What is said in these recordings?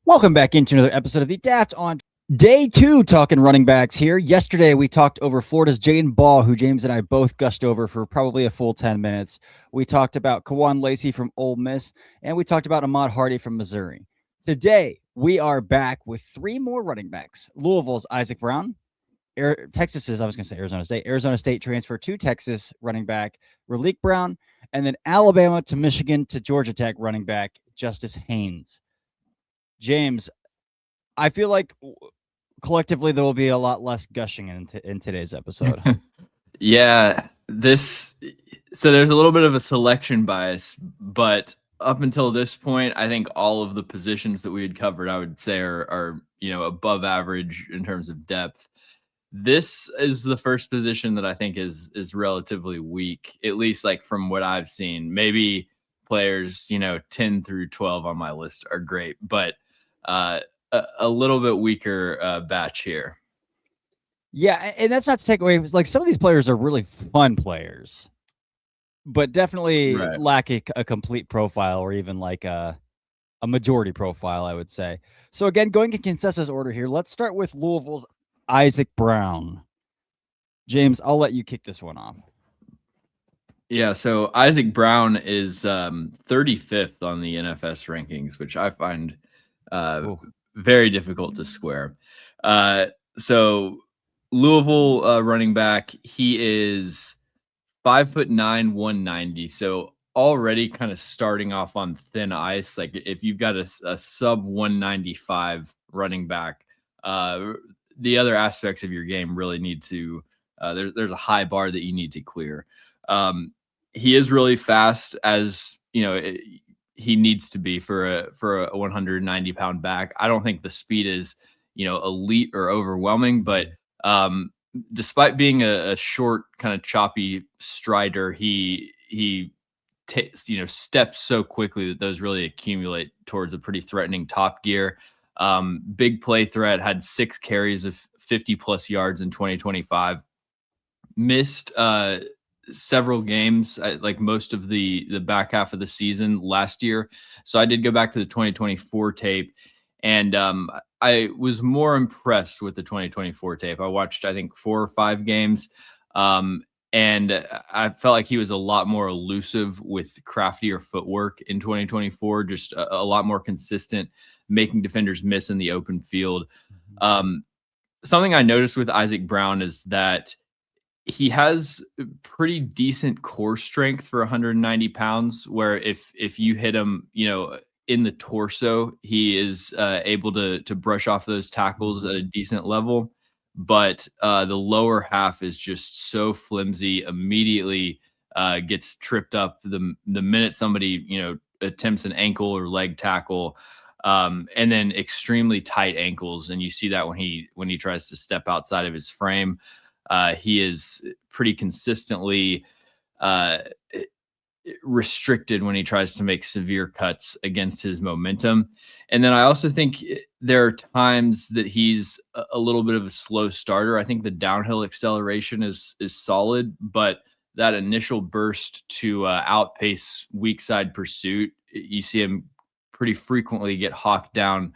Welcome back into another episode of the Daft on day 2, talking running backs here. Yesterday, we talked over Florida's Jaden Ball, who James and I both gushed over for probably a full 10 minutes. We talked about Kawan Lacey from Ole Miss, and we talked about Ahmad Hardy from Missouri. Today, we are back with 3 more running backs. Louisville's Isaac Brown, Arizona State. Arizona State transfer to Texas running back Raleek Brown, and then Alabama to Michigan to Georgia Tech running back Justice Haynes. James, I feel like collectively there will be a lot less gushing in today's episode. Yeah, so there's a little bit of a selection bias, but up until this point, I think all of the positions that we had covered, I would say are above average in terms of depth. This is the first position that I think is relatively weak, at least like from what I've seen. Maybe players 10 through 12 on my list are great, but a little bit weaker batch here. Yeah, and that's not to take away. Like, some of these players are really fun players, but definitely lack a complete profile or even like a majority profile, I would say. So again, going in consensus order here, let's start with Louisville's Isaac Brown. James, I'll let you kick this one off. Yeah, so Isaac Brown is 35th on the NFS rankings, which I find very difficult to square. So Louisville running back, he is 5'9", 190. So already kind of starting off on thin ice. Like if you've got a sub 195 running back, the other aspects of your game really need to. There's a high bar that you need to clear. He is really fast, as he needs to be for a 190-pound back. I don't think the speed is elite or overwhelming, but despite being a short, kind of choppy strider, he steps so quickly that those really accumulate towards a pretty threatening top gear. Big play threat, had 6 carries of 50 plus yards in 2025. Missed several games, like most of the back half of the season last year. So I did go back to the 2024 tape, and I was more impressed with the 2024 tape. I watched, I think, 4 or 5 games, and I felt like he was a lot more elusive with craftier footwork in 2024, just a lot more consistent, making defenders miss in the open field. Something I noticed with Isaac Brown is that he has pretty decent core strength for 190 pounds, where if you hit him, in the torso, he is able to brush off those tackles at a decent level. But the lower half is just so flimsy, immediately gets tripped up the minute somebody, attempts an ankle or leg tackle. And then extremely tight ankles. And you see that when he tries to step outside of his frame. He is pretty consistently restricted when he tries to make severe cuts against his momentum. And then I also think there are times that he's a little bit of a slow starter. I think the downhill acceleration is solid, but that initial burst to outpace weak side pursuit, you see him pretty frequently get hawked down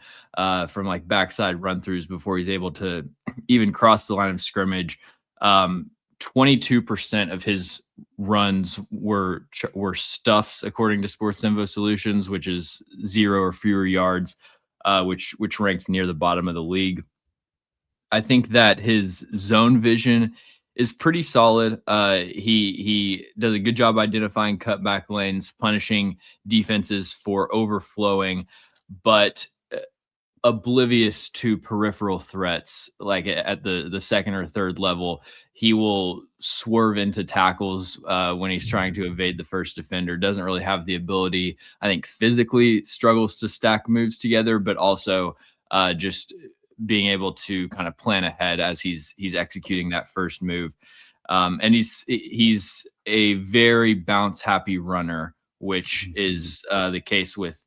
from like backside run throughs before he's able to even cross the line of scrimmage. 22% of his runs were stuffs, according to Sports Info Solutions, which is 0 or fewer yards, which ranked near the bottom of the league. I think that his zone vision is pretty solid. He does a good job identifying cutback lanes, punishing defenses for overflowing, but oblivious to peripheral threats. Like at the second or third level, he will swerve into tackles when he's trying to evade the first defender. Doesn't really have the ability, I think, physically struggles to stack moves together, but also just being able to kind of plan ahead as he's executing that first move. And he's a very bounce happy runner, which is the case with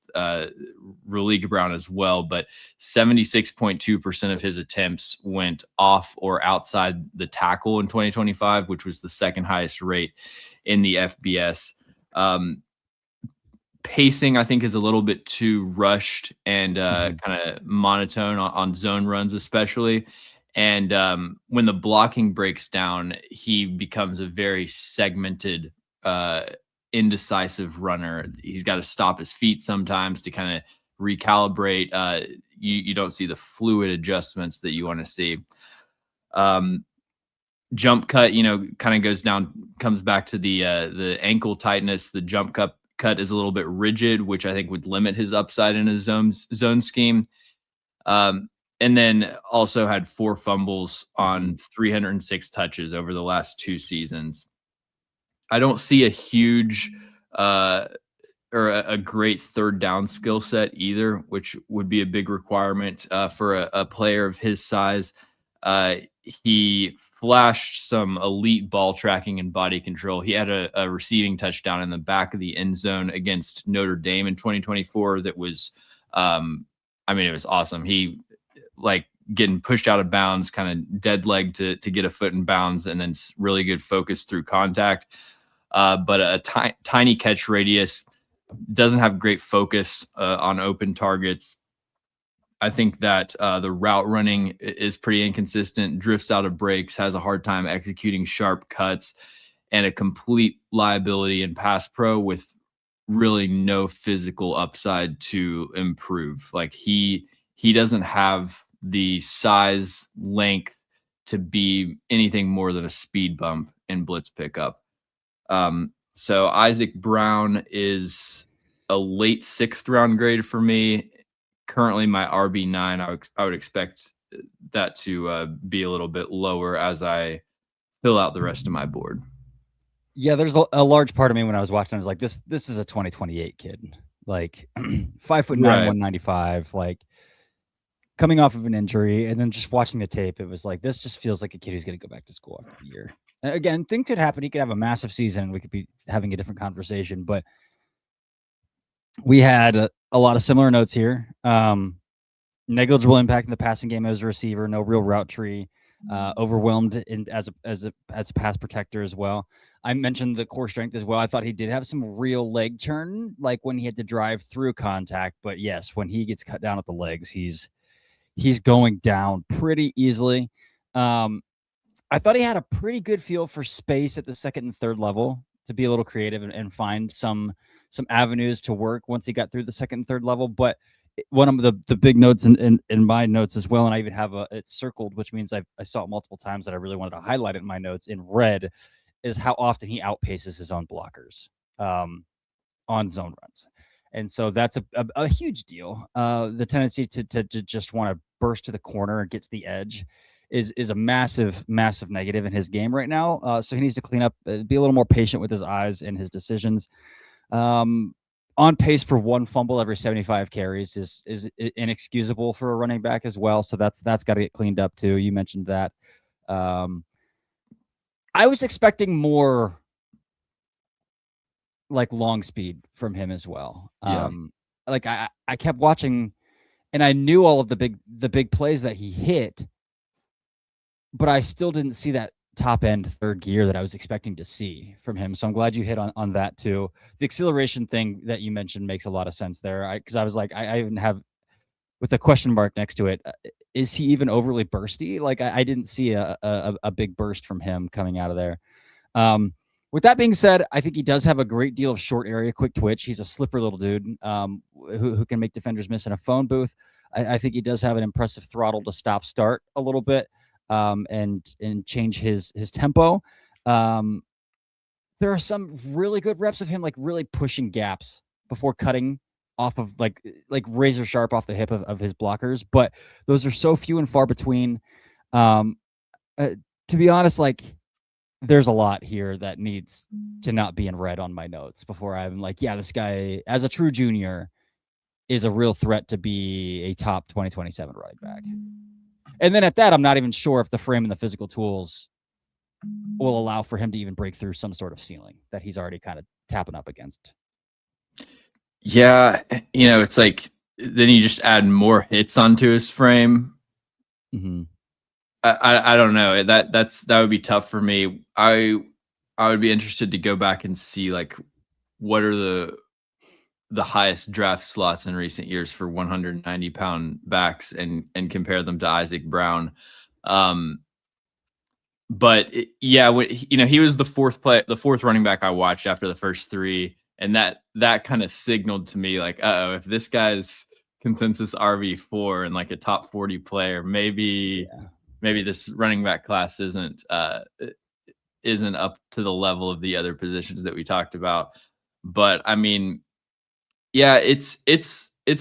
Raleek Brown as well, but 76.2% of his attempts went off or outside the tackle in 2025, which was the second highest rate in the FBS. pacing, I think, is a little bit too rushed and kind of monotone on zone runs, especially. And when the blocking breaks down, he becomes a very segmented, indecisive runner. He's got to stop his feet sometimes to kind of recalibrate. You don't see the fluid adjustments that you want to see. Jump cut, kind of goes down, comes back to the ankle tightness. The jump cut is a little bit rigid, which I think would limit his upside in his zone scheme. And then also had 4 fumbles on 306 touches over the last 2 seasons. I don't see a huge or a great third down skill set either, which would be a big requirement for a player of his size. He flashed some elite ball tracking and body control. He had a receiving touchdown in the back of the end zone against Notre Dame in 2024 that was, it was awesome. He getting pushed out of bounds, kind of dead leg to get a foot in bounds, and then really good focus through contact. But a tiny catch radius, doesn't have great focus on open targets. I think that the route running is pretty inconsistent, drifts out of breaks, has a hard time executing sharp cuts, and a complete liability in pass pro with really no physical upside to improve. He doesn't have the size, length to be anything more than a speed bump in blitz pickup. So Isaac Brown is a late 6th round grade for me. Currently my RB9. I would expect that to be a little bit lower as I fill out the rest of my board. Yeah, there's a large part of me when I was watching, I was like, this is a 2028 kid. 5'9", 195, coming off of an injury, and then just watching the tape, it was like, this just feels like a kid who's going to go back to school after the year. And again, things could happen. He could have a massive season, and we could be having a different conversation. But we had a lot of similar notes here. Negligible impact in the passing game as a receiver, no real route tree, overwhelmed as a pass protector as well. I mentioned the core strength as well. I thought he did have some real leg turn, like when he had to drive through contact. But yes, when he gets cut down at the legs, he's going down pretty easily. I thought he had a pretty good feel for space at the 2nd and 3rd level to be a little creative and find some avenues to work once he got through the 2nd and 3rd level. But one of the big notes in my notes as well, and I even have it's circled, which means I saw it multiple times that I really wanted to highlight it in my notes in red, is how often he outpaces his own blockers on zone runs. And so that's a huge deal. The tendency to just want to burst to the corner and get to the edge is a massive negative in his game right now. So he needs to clean up, be a little more patient with his eyes and his decisions. On pace for 1 fumble every 75 carries is inexcusable for a running back as well. So that's got to get cleaned up too. You mentioned that. I was expecting more long speed from him as well. Yeah. I kept watching, and I knew all of the big plays that he hit, but I still didn't see that top end 3rd gear that I was expecting to see from him. So I'm glad you hit on that too. The acceleration thing that you mentioned makes a lot of sense there. Because I was like, I even have with a question mark next to it. Is he even overly bursty? I didn't see a big burst from him coming out of there. With that being said, I think he does have a great deal of short area, quick twitch. He's a slippery little dude who can make defenders miss in a phone booth. I think he does have an impressive throttle to stop start a little bit. And change his tempo. There are some really good reps of him really pushing gaps before cutting off of like razor sharp off the hip of his blockers, but those are so few and far between. To be honest, there's a lot here that needs to not be in red on my notes before I'm this guy as a true junior is a real threat to be a top 2027 running back. And then at that, I'm not even sure if the frame and the physical tools will allow for him to even break through some sort of ceiling that he's already kind of tapping up against. Yeah. It's then you just add more hits onto his frame. Mm-hmm. I don't know. That would be tough for me. I would be interested to go back and see what are the the highest draft slots in recent years for 190-pound backs and compare them to Isaac Brown. But he was the fourth running back I watched after the first three, and that kind of signaled to me like, if this guy's consensus RB4 and like a top 40 player, maybe this running back class isn't up to the level of the other positions that we talked about. But I mean, yeah, it's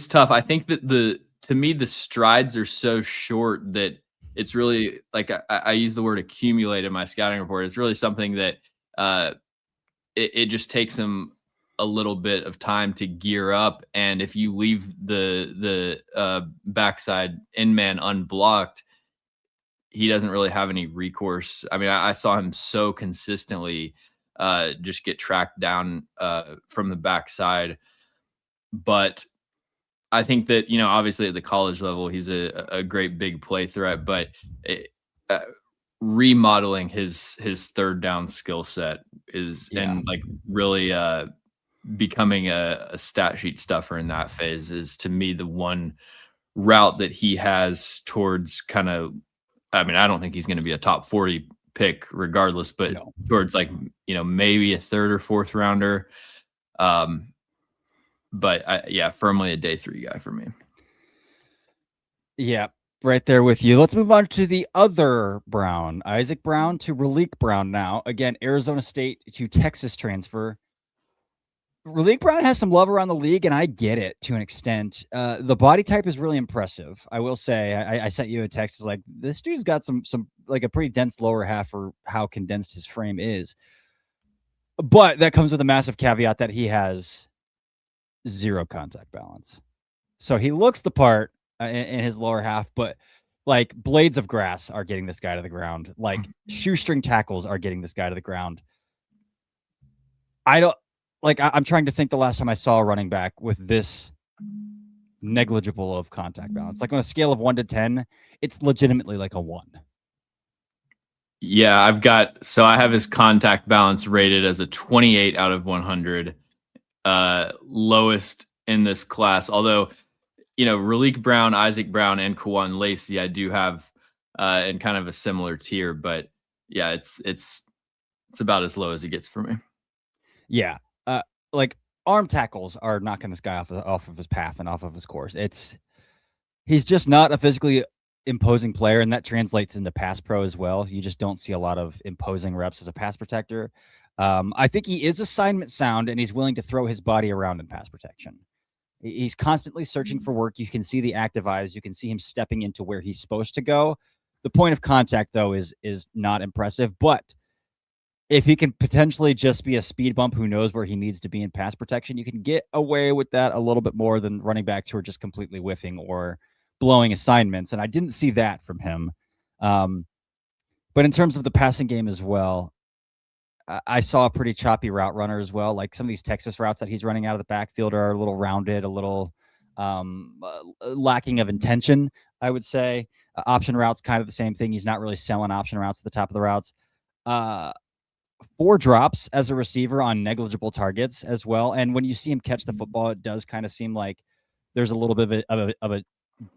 tough. I think that to me the strides are so short that it's really like I use the word accumulate in my scouting report. It's really something that it just takes him a little bit of time to gear up. And if you leave the backside in man unblocked, he doesn't really have any recourse. I mean, I saw him so consistently just get tracked down from the backside. But I think that, obviously at the college level, he's a great big play threat, but remodeling his third down skill set and like really becoming a stat sheet stuffer in that phase is, to me, the one route that he has towards kind of, I mean, I don't think he's going to be a top 40 pick regardless, but towards like, maybe a third or fourth rounder. But firmly a day 3 guy for me. Yeah, right there with you. Let's move on to the other Brown, Isaac Brown to Raleek Brown now. Again, Arizona State to Texas transfer. Raleek Brown has some love around the league, and I get it to an extent. The body type is really impressive. I will say, I sent you a text. It's like, this dude's got some like a pretty dense lower half for how condensed his frame is. But that comes with a massive caveat that he has zero contact balance. So he looks the part in his lower half, but like blades of grass are getting this guy to the ground. Like shoestring tackles are getting this guy to the ground. I'm trying to think the last time I saw a running back with this negligible of contact balance. Like on a scale of 1 to 10, it's legitimately like a 1. Yeah, I have his contact balance rated as a 28 out of 100. Lowest in this class, although Raleek Brown, Isaac Brown, and Kawan Lacey I do have in kind of a similar tier, but yeah, it's about as low as it gets for me. Yeah, like arm tackles are knocking this guy off of his path and off of his course. He's just not a physically imposing player, and that translates into pass pro as well. You just don't see a lot of imposing reps as a pass protector. I think he is assignment sound, and he's willing to throw his body around in pass protection. He's constantly searching for work. You can see the active eyes. You can see him stepping into where he's supposed to go. The point of contact, though, is not impressive. But if he can potentially just be a speed bump who knows where he needs to be in pass protection, you can get away with that a little bit more than running backs who are just completely whiffing or blowing assignments. And I didn't see that from him. But in terms of the passing game as well, I saw a pretty choppy route runner as well. Like some of these Texas routes that he's running out of the backfield are a little rounded, a little lacking of intention, I would say. Option routes, kind of the same thing. He's not really selling option routes at the top of the routes. 4 drops as a receiver on negligible targets as well. And when you see him catch the football, it does kind of seem like there's a little bit of a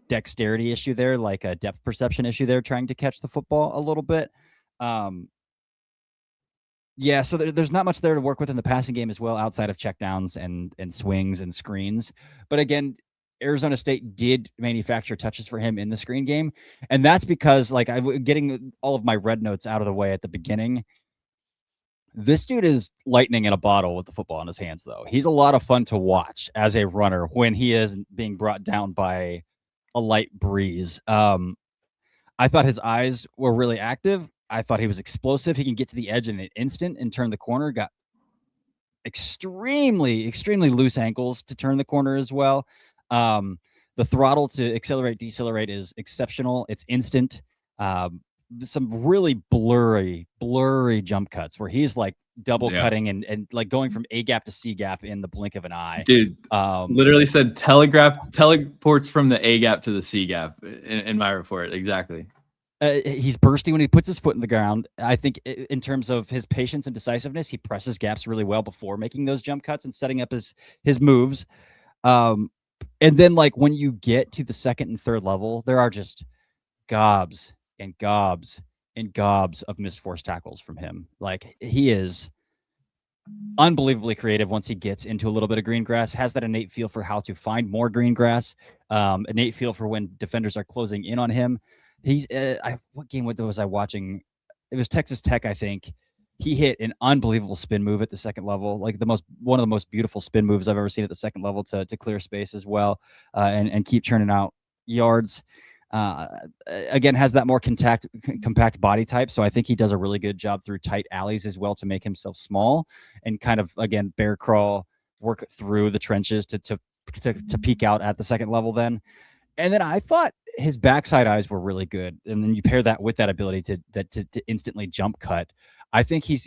dexterity issue there, like a depth perception issue there, trying to catch the football a little bit. Yeah, so there's not much there to work with in the passing game as well, outside of checkdowns and swings and screens. But again, Arizona State did manufacture touches for him in the screen game. And that's because, like, I'm getting all of my red notes out of the way at the beginning. This dude is lightning in a bottle with the football in his hands, though. He's a lot of fun to watch as a runner when he is being brought down by a light breeze. I thought his eyes were really active. I thought he was explosive. He can get to the edge in an instant and turn the corner. Got extremely, extremely loose ankles to turn the corner as well. The throttle to accelerate, decelerate is exceptional. It's instant. Some really blurry jump cuts where he's like double cutting and like going from A gap to C gap in the blink of an eye. Dude, literally said teleports from the A gap to the C gap in my report. Exactly. He's bursty when he puts his foot in the ground. I think in terms of his patience and decisiveness, he presses gaps really well before making those jump cuts and setting up his moves. And then like when you get to the second and third level, there are just gobs and gobs and gobs of missed force tackles from him. Like he is unbelievably creative once he gets into a little bit of green grass, has that innate feel for how to find more green grass, innate feel for when defenders are closing in on him. He's what game was I watching? It was Texas Tech, I think. He hit an unbelievable spin move at the second level, like one of the most beautiful spin moves I've ever seen at the second level to clear space as well, and keep churning out yards. Again, has that more compact body type, so I think he does a really good job through tight alleys as well to make himself small and kind of again bear crawl, work through the trenches to peek out at the second level then. And then I thought his backside eyes were really good. And then you pair that with that ability to instantly jump cut. I think he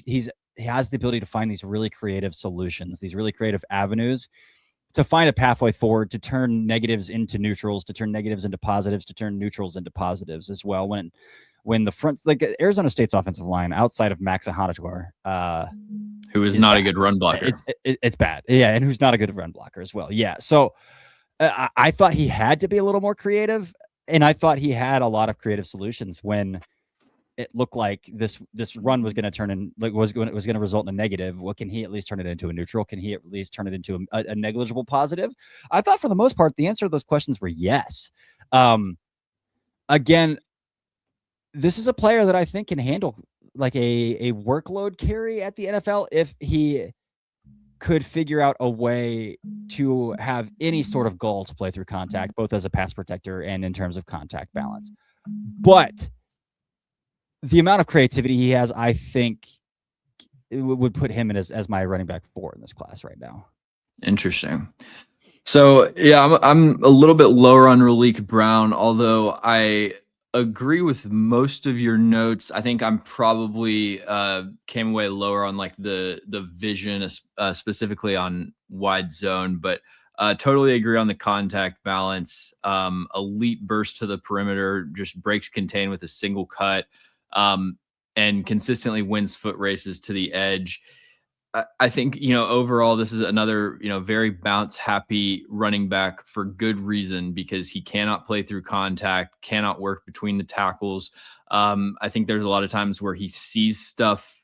has the ability to find these really creative solutions, these really creative avenues to find a pathway forward, to turn negatives into neutrals, to turn negatives into positives, to turn neutrals into positives as well. When the front, like Arizona State's offensive line outside of Max Ahanator, who is not bad. A good run blocker. It's bad. Yeah. And who's not a good run blocker as well. Yeah. So I thought he had to be a little more creative, and I thought he had a lot of creative solutions when it looked like this run was going to turn in, like was going to result in a negative. What can he at least turn it into a neutral? Can he at least turn it into a negligible positive? I thought for the most part, the answer to those questions were yes. Again, this is a player that I think can handle like a workload carry at the NFL if he could figure out a way to have any sort of goal to play through contact, both as a pass protector and in terms of contact balance. But the amount of creativity he has, I think it would put him in as my running back 4 in this class right now. Interesting. So yeah, I'm a little bit lower on Raleek Brown, although I agree with most of your notes. I think I'm probably came away lower on like the vision, specifically on wide zone, but totally agree on the contact balance. Elite burst to the perimeter, just breaks contain with a single cut, and consistently wins foot races to the edge. I think, overall, this is another, very bounce happy running back for good reason, because he cannot play through contact, cannot work between the tackles. I think there's a lot of times where he sees stuff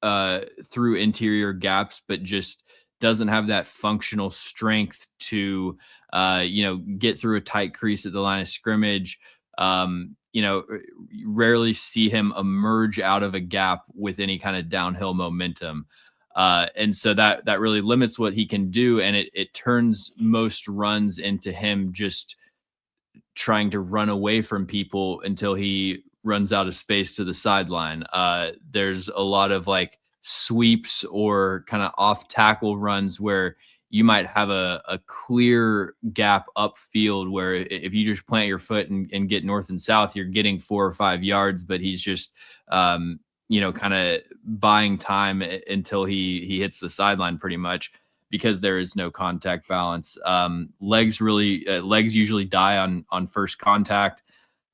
through interior gaps, but just doesn't have that functional strength to, get through a tight crease at the line of scrimmage. Rarely see him emerge out of a gap with any kind of downhill momentum. And so that really limits what he can do. And it turns most runs into him just trying to run away from people until he runs out of space to the sideline. There's a lot of like sweeps or kind of off tackle runs where you might have a clear gap upfield where if you just plant your foot and get north and south, you're getting 4 or 5 yards, but he's just, kind of buying time until he hits the sideline pretty much, because there is no contact balance. Legs usually die on first contact.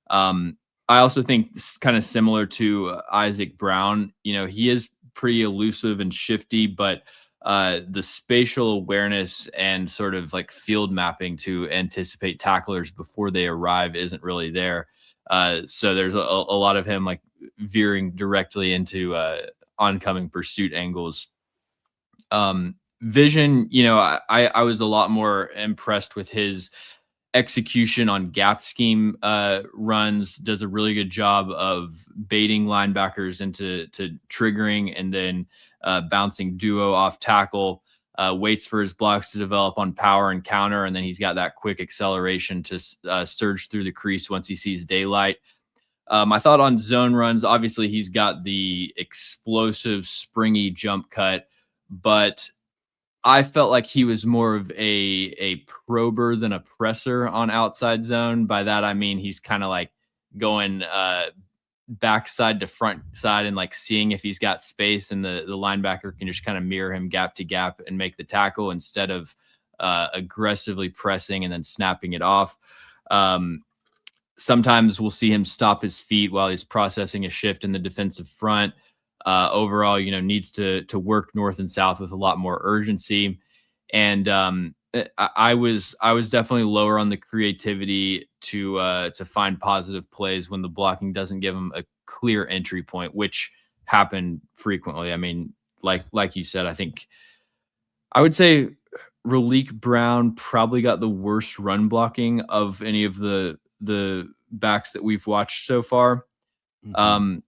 I also think this is kind of similar to Isaac Brown. He is pretty elusive and shifty, but the spatial awareness and sort of like field mapping to anticipate tacklers before they arrive isn't really there. So there's a lot of him like veering directly into oncoming pursuit angles. Vision, I was a lot more impressed with his execution on gap scheme runs. Does a really good job of baiting linebackers into triggering and then bouncing duo off tackle. Waits for his blocks to develop on power and counter, and then he's got that quick acceleration to surge through the crease once he sees daylight. I thought on zone runs, obviously he's got the explosive, springy jump cut, but I felt like he was more of a prober than a presser on outside zone. By that, I mean he's kind of like going backside to front side and like seeing if he's got space, and the linebacker can just kind of mirror him gap to gap and make the tackle instead of aggressively pressing and then snapping it off. sometimes we'll see him stop his feet while he's processing a shift in the defensive front. Overall, needs to work north and south with a lot more urgency. And I was definitely lower on the creativity to find positive plays when the blocking doesn't give him a clear entry point, which happened frequently. I mean, like you said, I think I would say Raleek Brown probably got the worst run blocking of any of the backs that we've watched so far. And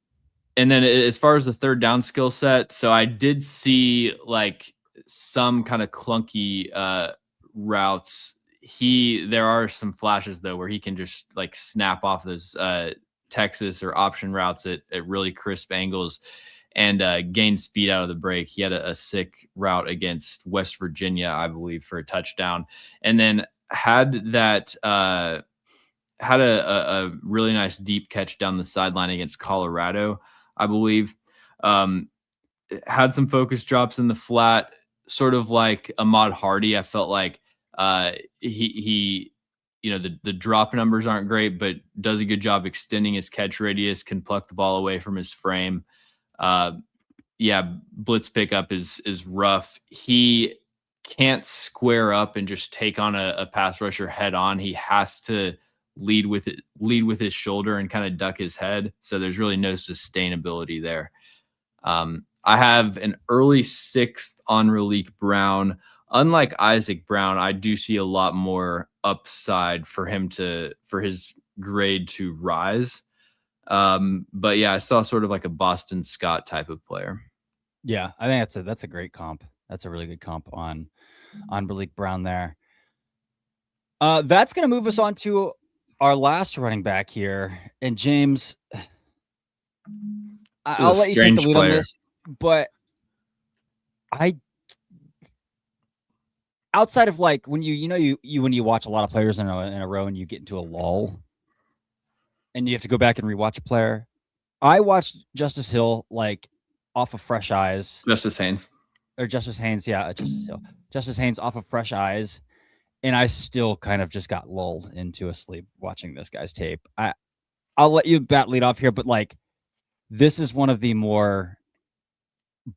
then as far as the third down skill set, so I did see like some kind of clunky routes. There are some flashes though where he can just like snap off those Texas or option routes at really crisp angles and gain speed out of the break. He had a sick route against West Virginia, I believe, for a touchdown, and then had that had a really nice deep catch down the sideline against Colorado, I believe. Had some focus drops in the flat, sort of like Ahmad Hardy. I felt like he the drop numbers aren't great, but does a good job extending his catch radius, can pluck the ball away from his frame. Blitz pickup is rough. He can't square up and just take on a pass rusher head on. He has to lead with his shoulder and kind of duck his head. So there's really no sustainability there. I have an early 6th on Raleek Brown. Unlike Isaac Brown, I do see a lot more upside for his grade to rise. But yeah, I saw sort of like a Boston Scott type of player. Yeah, I think that's a great comp. That's a really good comp on Raleek Brown there. That's going to move us on to our last running back here. And James, I'll let you take the lead on this, but outside of like when when you watch a lot of players in a row and you get into a lull and you have to go back and rewatch a player, I watched Justice Hill like off of fresh eyes. Justice Haynes. Yeah, Justice Haynes off of fresh eyes. And I still kind of just got lulled into a sleep watching this guy's tape. I'll let you lead off here, but like this is one of the more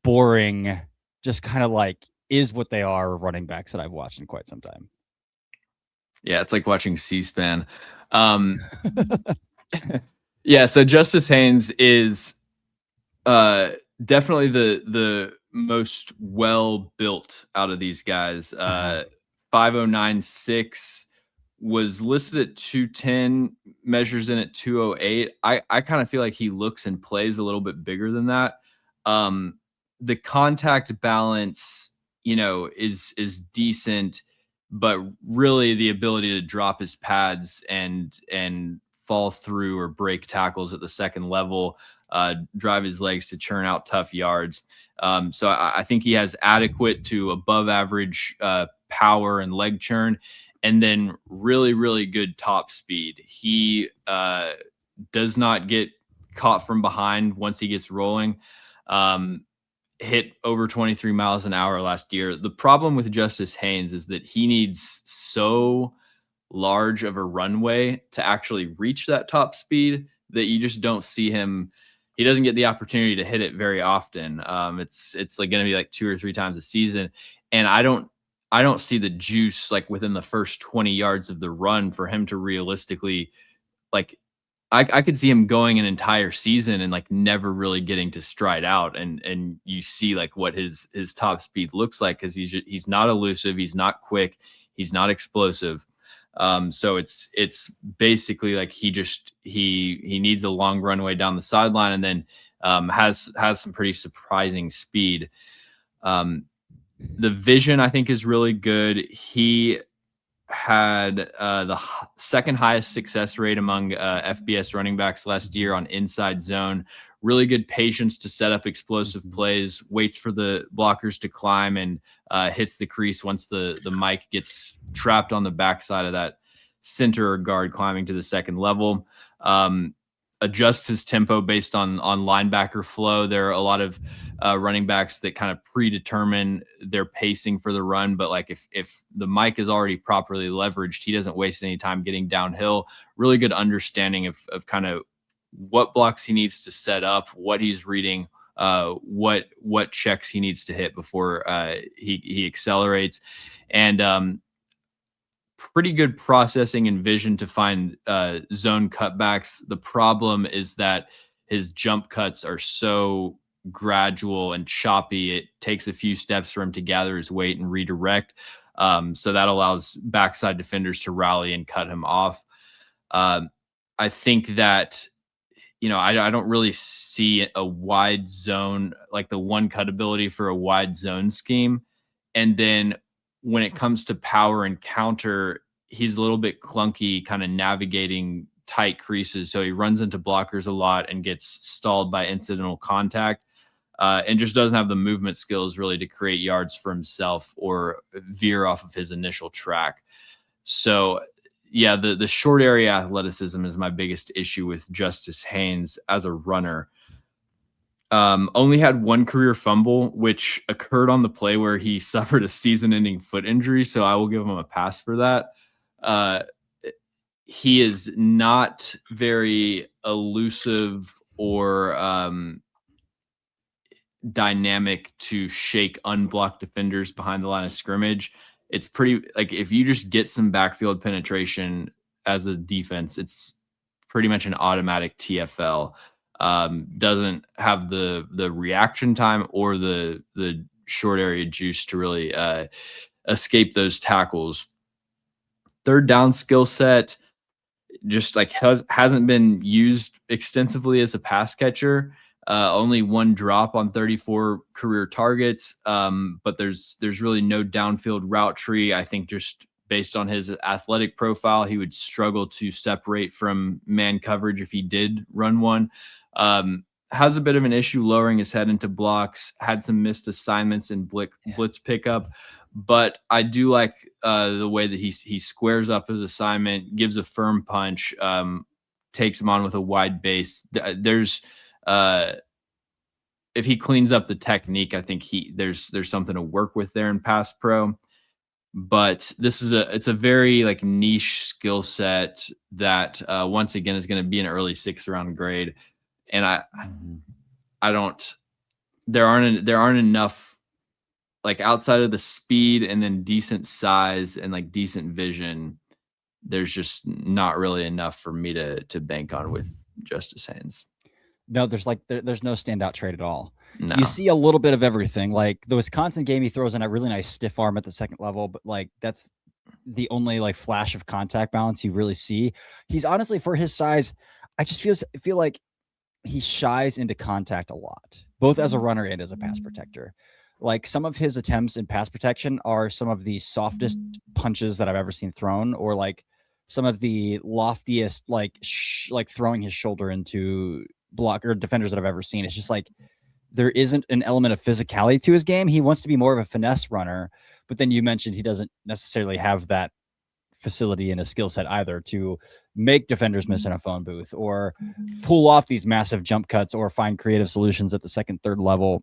boring, just kind of like is what they are running backs that I've watched in quite some time. Yeah, it's like watching C-SPAN. Yeah, so Justice Haynes is definitely the most well built out of these guys. 5'09", was listed at 210, measures in at 208. I kind of feel like he looks and plays a little bit bigger than that. The contact balance, is decent, but really the ability to drop his pads and fall through or break tackles at the second level, drive his legs to churn out tough yards. So I think he has adequate to above average power and leg churn, and then really, really good top speed. He does not get caught from behind once he gets rolling. Hit over 23 miles an hour last year. The problem with Justice Haynes is that he needs so large of a runway to actually reach that top speed that you just don't see him. He doesn't get the opportunity to hit it very often. It's like going to be like 2 or 3 times a season. And I don't see the juice like within the first 20 yards of the run for him to realistically, like, I could see him going an entire season and like never really getting to stride out. And you see like what his top speed looks like, because he's not elusive, he's not quick, he's not explosive. So it's basically like he needs a long runway down the sideline, and then has some pretty surprising speed. The vision, I think, is really good. He had the second highest success rate among FBS running backs last year on inside zone. Really good patience to set up explosive plays, waits for the blockers to climb, and hits the crease once the mic gets trapped on the backside of that center or guard climbing to the second level. adjusts his tempo based on linebacker flow. There are a lot of running backs that kind of predetermine their pacing for the run, but like if the mic is already properly leveraged, he doesn't waste any time getting downhill. Really good understanding of kind of what blocks he needs to set up, what he's reading, what checks he needs to hit before he accelerates, and pretty good processing and vision to find zone cutbacks. The problem is that his jump cuts are so gradual and choppy. It takes a few steps for him to gather his weight and redirect. So that allows backside defenders to rally and cut him off. I think that, I don't really see a wide zone, like the one cut ability for a wide zone scheme. And then when it comes to power and counter, he's a little bit clunky kind of navigating tight creases. So he runs into blockers a lot and gets stalled by incidental contact, and just doesn't have the movement skills really to create yards for himself or veer off of his initial track. So yeah, the short area athleticism is my biggest issue with Justice Haynes as a runner. Only had one career fumble, which occurred on the play where he suffered a season-ending foot injury. So I will give him a pass for that. He is not very elusive or dynamic to shake unblocked defenders behind the line of scrimmage. It's pretty, like, if you just get some backfield penetration as a defense, it's pretty much an automatic TFL. Doesn't have the reaction time or the short area juice to really escape those tackles. Third down skill set just like hasn't been used extensively as a pass catcher. Only one drop on 34 career targets, but there's really no downfield route tree. I think just based on his athletic profile, he would struggle to separate from man coverage if he did run one. Has a bit of an issue lowering his head into blocks, had some missed assignments in blitz pickup, but I do like the way that he squares up his assignment, gives a firm punch, takes him on with a wide base. There's if he cleans up the technique, I think there's something to work with there in pass pro. But it's a very like niche skill set that once again is going to be an early 6th round grade. And there aren't enough, like, outside of the speed and then decent size and like decent vision. There's just not really enough for me to bank on with Justice Haynes. No, there's no standout trait at all. No. You see a little bit of everything. Like the Wisconsin game, he throws in a really nice stiff arm at the second level, but like that's the only like flash of contact balance you really see. He's honestly, for his size, I just feel like he shies into contact a lot, both as a runner and as a pass protector. Like some of his attempts in pass protection are some of the softest punches that I've ever seen thrown, or like some of the loftiest, like throwing his shoulder into blocker defenders that I've ever seen. It's just like there isn't an element of physicality to his game. He wants to be more of a finesse runner, but then you mentioned he doesn't necessarily have that facility in his skill set either to make defenders miss in a phone booth or pull off these massive jump cuts or find creative solutions at the second, third level.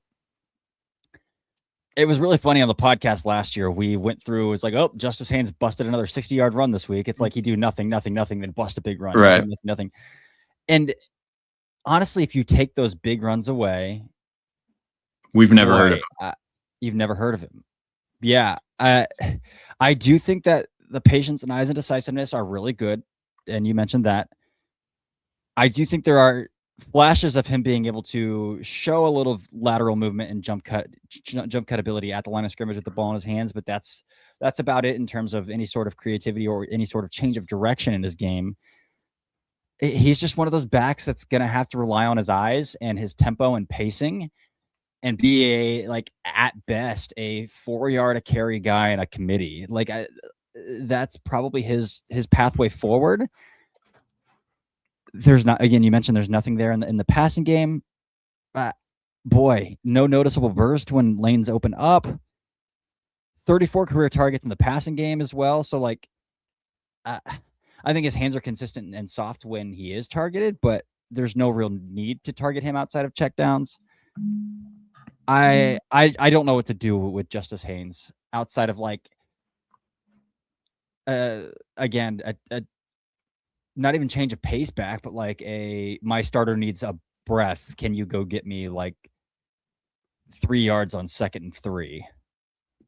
It was really funny on the podcast last year. We went through, it's like, oh, Justice Haynes busted another 60-yard run this week. It's like he do nothing, then bust a big run. Right. Nothing. And honestly, if you take those big runs away, we've never heard of him. You've never heard of him. Yeah. I do think that the patience and eyes and decisiveness are really good. And you mentioned that. I do think there are flashes of him being able to show a little lateral movement and jump cut ability at the line of scrimmage with the ball in his hands, but that's about it in terms of any sort of creativity or any sort of change of direction in his game. He's just one of those backs that's going to have to rely on his eyes and his tempo and pacing and be at best a 4-yard a carry guy in a committee. That's probably his pathway forward. There's not, again, you mentioned there's nothing there in the passing game. Boy, no noticeable burst when lanes open up. 34 career targets in the passing game as well. So I think his hands are consistent and soft when he is targeted, but there's no real need to target him outside of checkdowns. I don't know what to do with Justice Haynes outside of like, again, a not even change of pace back, but like my starter needs a breath. Can you go get me like 3 yards on 2nd and 3?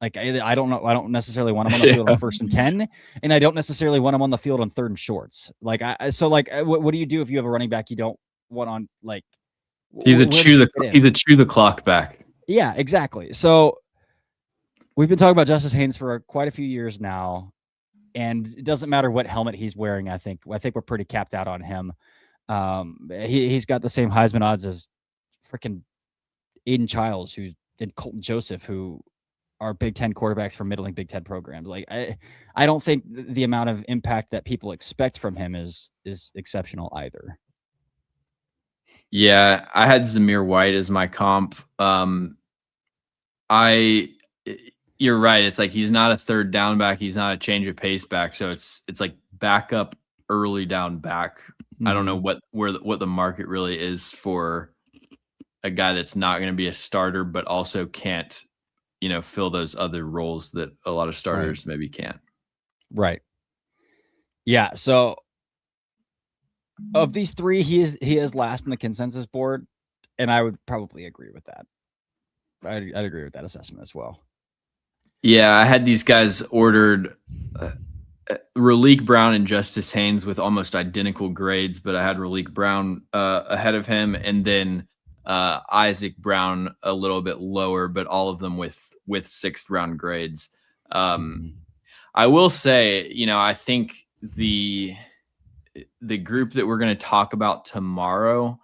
Like, I don't know. I don't necessarily want him on the field on 1st and 10, and I don't necessarily want him on the field on 3rd and shorts. Like, what do you do if you have a running back you don't want on? Like, he's a chew the clock back. Yeah, exactly. So we've been talking about Justice Haynes for quite a few years now, and it doesn't matter what helmet he's wearing. I think we're pretty capped out on him. He's got the same Heisman odds as freaking Aiden Childs, and Colton Joseph, who are Big Ten quarterbacks from middling Big Ten programs. Like, I don't think the amount of impact that people expect from him is exceptional either. Yeah, I had Zamir White as my comp. You're right. It's like he's not a 3rd down back. He's not a change of pace back. So it's like backup early down back. I don't know what the market really is for a guy that's not going to be a starter, but also can't, fill those other roles that a lot of starters maybe can't. Right. Yeah. So of these 3, he is last in the consensus board, and I would probably agree with that. I'd agree with that assessment as well. Yeah, I had these guys ordered, Raleek Brown and Justice Haynes with almost identical grades, but I had Raleek Brown ahead of him, and then Isaac Brown a little bit lower, but all of them with 6th round grades. I will say, I think the group that we're going to talk about tomorrow,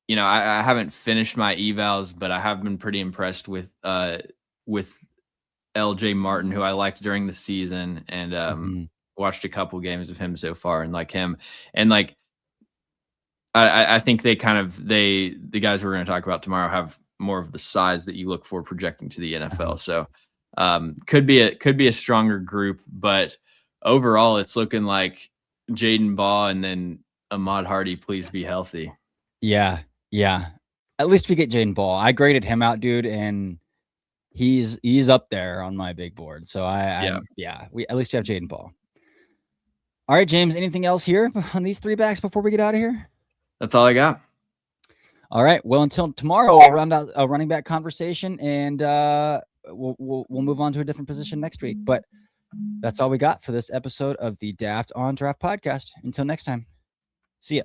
I haven't finished my evals, but I have been pretty impressed with LJ Martin, who I liked during the season, and watched a couple games of him so far and like him. And like, I think the guys we're going to talk about tomorrow have more of the size that you look for projecting to the NFL. So could be a stronger group, but overall it's looking like Jaden Baugh and then Ahmad Hardy, please be healthy. Yeah. At least we get Jaden Baugh. I graded him out, dude, and he's up there on my big board. So we at least have Jaden Baugh. All right, James, anything else here on these 3 backs before we get out of here? That's all I got. All right. Well, until tomorrow, we'll round out a running back conversation, and we'll move on to a different position next week. But that's all we got for this episode of the Daft on Draft podcast. Until next time, see ya.